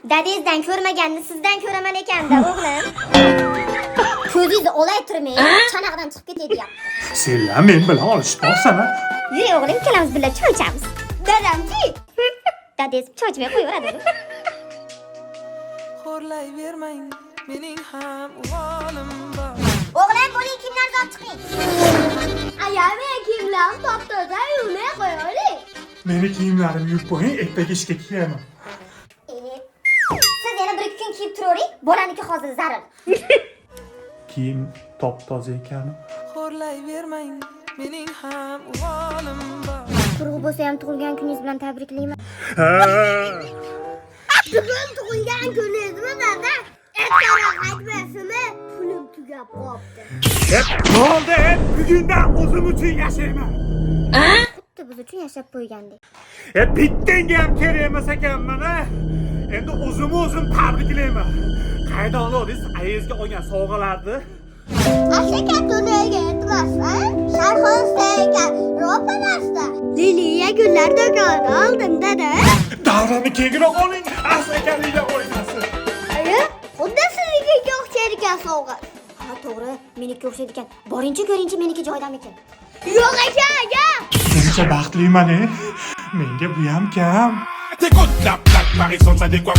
Dadangizdan ko'rmaganni sizdan ko'raman ekanda, o'g'lim. Ko'zingizni olay turmang, chanaqdan chiqib ketay deyapti. Senlar men bilan olishib qolsana. Yuring o'g'lim, ikkalamiz birga choy ichamiz. Dadamchi. Dadangiz choy ichmay qo'yaveradi. Xo'rlayvermang, mening ham uvolim bor. O'g'lim, bo'ling kiyimlarni olib chiqing. Ayam, men kiyimlarni toptirda yuvmay qo'yaylik. Meni kiyimlarimni yuvib qo'ying, ertaga ishga kiyaman. Siz yana 1-2 kun kiyib turavering, bolaniki hozir zarur. Kiyim top-toza ekan. Xo'rlayvermang, mening ham uvolim bor. Quruq bo'lsa ham tug'ilgan kuningiz bilan tabriklayman. Bugun tug'ilgan kuningizmi, dada? Ertaroq aytmaysizmi? Pulim tugab qolibdi. Bo'ldi, bugundan o'zim uchun yashayman. Xuddi biz uchun yashab qo'ygandek. Bittanga ham kerak emas ekan mana. Endi o'zim tabriklayman. Qaydan oldingiz ayizga olgan sovg'alarni? Ashaka to'niga e'tibor, Sharxon stekan, ro'parasida. Liliya gullar do'koni oldim, dada. Davrani kengroq oling, asakaliga o'ynasin. Ayo, xuddi sizga o'xshaydigan sovg'a. Ha, to'g'ri, meniki o'xshaydigan. Boringchi ko'ringchi meniki joydamikin. Yo'q aka. Shuncha baxtliman, menga bu ham kam. T'écoutes la plaque, Marie-Son, ça décoiffe.